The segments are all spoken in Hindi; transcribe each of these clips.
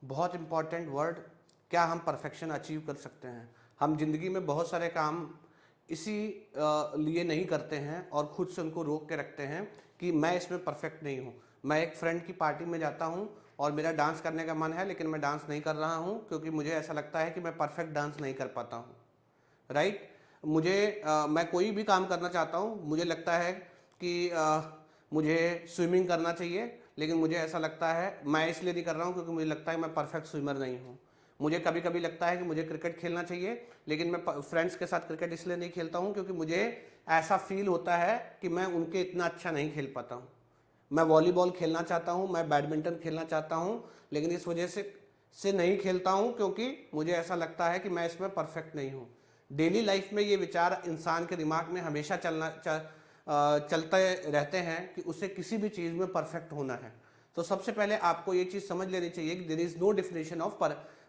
बहुत इंपॉर्टेंट वर्ड, क्या हम परफेक्शन अचीव कर सकते हैं? हम जिंदगी में बहुत सारे काम इसी लिए नहीं करते हैं और खुद से उनको रोक के रखते हैं कि मैं इसमें परफेक्ट नहीं हूँ। मैं एक फ्रेंड की पार्टी में जाता हूँ और मेरा डांस करने का मन है, लेकिन मैं डांस नहीं कर रहा हूँ क्योंकि मुझे ऐसा लगता है कि मैं परफेक्ट डांस नहीं कर पाता हूँ। राइट। मैं कोई भी काम करना चाहता हूँ, मुझे लगता है कि मुझे स्विमिंग करना चाहिए, लेकिन मुझे ऐसा लगता है मैं इसलिए नहीं कर रहा हूँ क्योंकि मुझे लगता है मैं परफेक्ट स्विमर नहीं हूँ। मुझे कभी कभी लगता है कि मुझे क्रिकेट खेलना चाहिए, लेकिन मैं फ्रेंड्स के साथ क्रिकेट इसलिए नहीं खेलता हूँ क्योंकि मुझे ऐसा फील होता है कि मैं उनके इतना अच्छा नहीं खेल पाता हूँ। मैं वॉलीबॉल खेलना चाहता हूँ, मैं बैडमिंटन खेलना चाहता हूँ, लेकिन इस वजह से नहीं खेलता हूँ क्योंकि मुझे ऐसा लगता है कि मैं इसमें परफेक्ट नहीं हूँ। डेली लाइफ में ये विचार इंसान के दिमाग में हमेशा चलते रहते हैं कि उसे किसी भी चीज़ में परफेक्ट होना है। तो सबसे पहले आपको ये चीज़ समझ लेनी चाहिए कि there is no definition of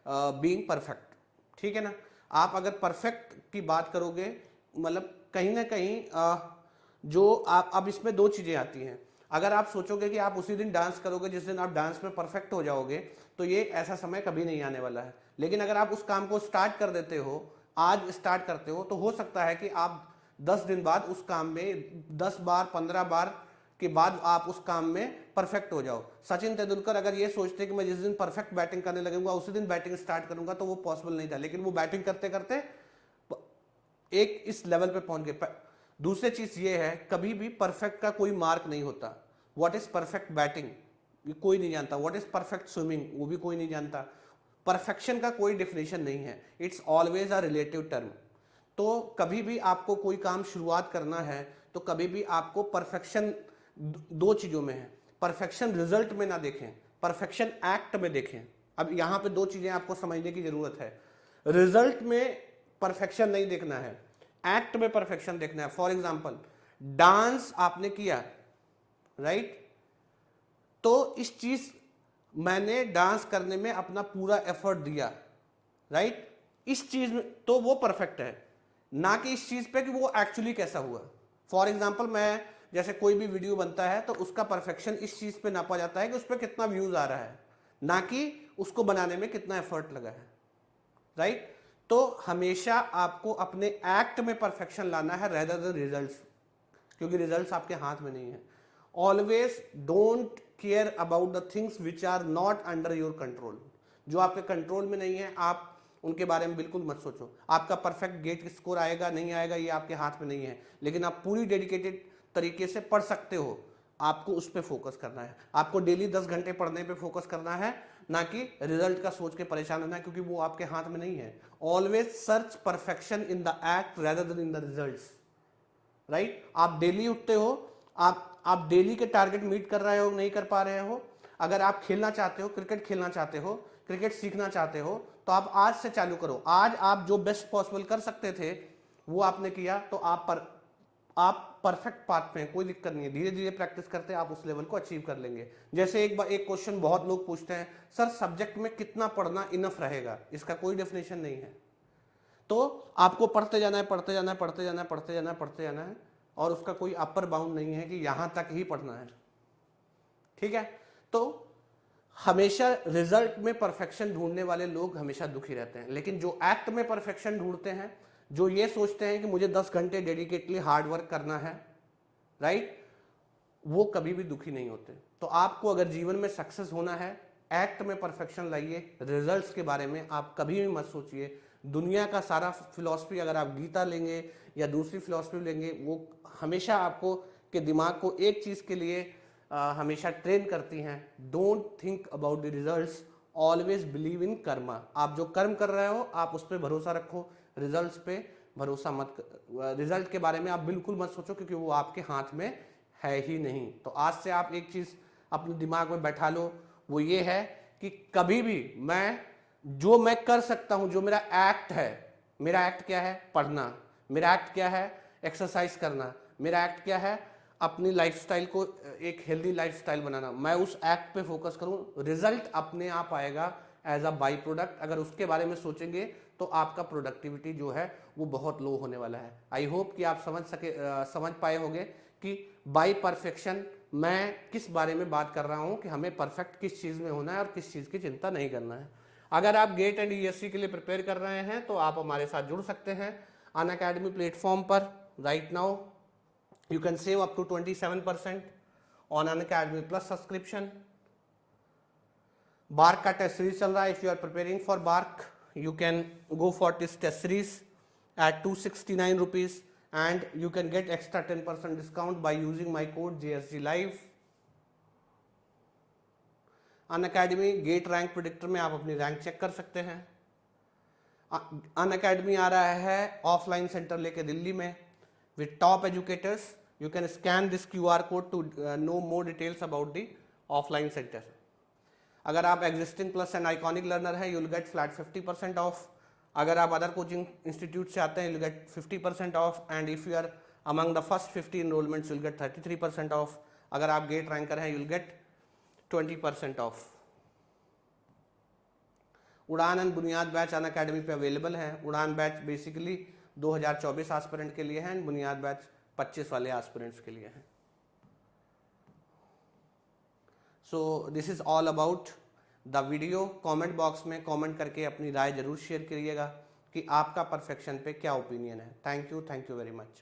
being perfect. ठीक है ना। आप अगर परफेक्ट की बात करोगे, मतलब कहीं ना कहीं जो आप, अब इसमें दो चीज़ें आती हैं। अगर आप सोचोगे कि आप उसी दिन डांस करोगे जिस दिन आप डांस में परफेक्ट हो जाओगे, तो ये ऐसा समय कभी नहीं आने वाला है। लेकिन अगर आप उस काम को स्टार्ट कर देते हो, आज स्टार्ट करते हो, तो हो सकता है कि आप 10 दिन बाद उस काम में 10 बार 15 बार के बाद आप उस काम में परफेक्ट हो जाओ। सचिन तेंदुलकर अगर ये सोचते कि मैं जिस दिन परफेक्ट बैटिंग करने लगूंगा उसी दिन बैटिंग स्टार्ट करूंगा, तो वो पॉसिबल नहीं था, लेकिन वो बैटिंग करते करते एक इस लेवल पे पहुंच गए। दूसरी चीज ये है, कभी भी परफेक्ट का कोई मार्क नहीं होता। व्हाट इज परफेक्ट बैटिंग, ये कोई नहीं जानता। व्हाट इज परफेक्ट स्विमिंग, वो भी कोई नहीं जानता। परफेक्शन का कोई डेफिनेशन नहीं है, it's always a relative term. तो कभी भी आपको कोई काम शुरुआत करना है तो कभी भी आपको परफेक्शन दो चीजों में है। परफेक्शन रिजल्ट में ना देखें, परफेक्शन एक्ट में देखें। अब यहां पे दो चीजें आपको समझने की जरूरत है। रिजल्ट में परफेक्शन नहीं देखना है, एक्ट में परफेक्शन देखना है। फॉर एग्जाम्पल, डांस आपने किया, राइट, तो इस चीज मैंने डांस करने में अपना पूरा एफर्ट दिया, राइट, इस चीज में तो वो परफेक्ट है, ना कि इस चीज पे कि वो एक्चुअली कैसा हुआ। फॉर एग्जाम्पल, मैं जैसे कोई भी वीडियो बनता है तो उसका परफेक्शन इस चीज पे नापा जाता है कि उस पर कितना व्यूज आ रहा है, ना कि उसको बनाने में कितना एफर्ट लगा है। राइट। तो हमेशा आपको अपने एक्ट में परफेक्शन लाना है रेदर देन रिजल्ट्स, क्योंकि रिजल्ट्स आपके हाथ में नहीं है। Always don't care about the things which are not under your control. जो आपके कंट्रोल में नहीं है, आप उनके बारे में बिल्कुल मत सोचो। आपका परफेक्ट गेट स्कोर आएगा नहीं आएगा ये आपके हाथ में नहीं है, लेकिन आप पूरी डेडिकेटेड तरीके से पढ़ सकते हो। आपको उस पर फोकस करना है, आपको डेली 10 घंटे पढ़ने पे फोकस करना है, ना कि रिजल्ट का सोच के परेशान होना है, क्योंकि वो आपके हाथ में नहीं है। Always search perfection in the act rather then in the results. Right. आप डेली उठते हो, आप डेली के टारगेट मीट कर रहे हो, नहीं कर पा रहे हो। अगर आप खेलना चाहते हो, क्रिकेट खेलना चाहते हो, क्रिकेट सीखना चाहते हो, तो आप आज से चालू करो। आज आप जो बेस्ट पॉसिबल कर सकते थे वो आपने किया, तो आप परफेक्ट पाथ में, कोई दिक्कत नहीं है। धीरे धीरे प्रैक्टिस करते आप उस लेवल को अचीव कर लेंगे। जैसे एक क्वेश्चन बहुत लोग पूछते हैं, सर सब्जेक्ट में कितना पढ़ना इनफ रहेगा? इसका कोई डेफिनेशन नहीं है। तो आपको पढ़ते जाना है, पढ़ते जाना है, पढ़ते जाना है, पढ़ते जाना है, पढ़ते जाना है, और उसका कोई अपर बाउंड नहीं है कि यहां तक ही पढ़ना है। ठीक है। तो हमेशा रिजल्ट में परफेक्शन ढूंढने वाले लोग हमेशा दुखी रहते हैं, लेकिन जो एक्ट में परफेक्शन ढूंढते हैं, जो ये सोचते हैं कि मुझे 10 घंटे डेडिकेटली हार्ड वर्क करना है, राइट, वो कभी भी दुखी नहीं होते। तो आपको अगर जीवन में सक्सेस होना है, एक्ट में परफेक्शन लाइए। रिजल्ट्स के बारे में आप कभी भी मत सोचिए। दुनिया का सारा फिलॉसफी, अगर आप गीता लेंगे या दूसरी फिलॉसफी लेंगे, वो हमेशा आपको के दिमाग को एक चीज के लिए हमेशा ट्रेन करती हैं, don't think about the results, always believe in Karma. आप जो कर्म कर रहे हो आप उस पर भरोसा रखो, रिजल्ट्स पे भरोसा मत। रिजल्ट के बारे में आप बिल्कुल मत सोचो, क्योंकि वो आपके हाथ में है ही नहीं। तो आज से आप एक चीज अपने दिमाग में बैठा लो, वो ये है कि कभी भी जो मैं कर सकता हूं, जो मेरा एक्ट है, मेरा एक्ट क्या है? पढ़ना। मेरा एक्ट क्या है? एक्सरसाइज करना। मेरा एक्ट क्या है? अपनी लाइफस्टाइल को एक हेल्दी लाइफस्टाइल बनाना। मैं उस एक्ट पे फोकस करूं, रिजल्ट अपने आप आएगा एज अ बाई प्रोडक्ट। अगर उसके बारे में सोचेंगे तो आपका प्रोडक्टिविटी जो है वो बहुत लो होने वाला है। आई होप कि आप समझ पाए होंगे कि बाई परफेक्शन मैं किस बारे में बात कर रहा हूं कि हमें परफेक्ट किस चीज़ में होना है और किस चीज़ की चिंता नहीं करना है। अगर आप गेट एंड ईएससी के लिए प्रिपेयर कर रहे हैं तो आप हमारे साथ जुड़ सकते हैं अनअकैडमी प्लेटफॉर्म पर। Right now you can save up to 27% on Unacademy Plus subscription. BARC का टेस्ट सीरीज चल रहा है। If you are preparing for BARC you can go for this test series at 269 rupees and you can get extra 10% discount by using my code JSG Live. Unacademy get rank predictor में आप अपनी रैंक चेक कर सकते हैं। Unacademy आ रहा है ऑफलाइन सेंटर लेके दिल्ली में with top educators. You can scan this QR code to know more details about the offline center. अगर आप existing plus and iconic learner हैं you'll get flat 50% off. अगर आप अदर कोचिंग इंस्टीट्यूट से आते हैं you'll get 50% off and if you are among the first 50 enrollments you'll get 33% off. अगर आप गेट रैंकर हैं you'll get 20% off. उड़ान एंड बुनियाद बैच अनअकैडमी पे अवेलेबल है। उड़ान बैच बेसिकली 2024 एस्पिरेंट के लिए है एंड बुनियाद बैच 25 वाले एस्पिरेंट्स के लिए है। So this is all about the video. Comment box में कमेंट करके अपनी राय जरूर शेयर करिएगा कि आपका परफेक्शन पे क्या ओपिनियन है। Thank you very much.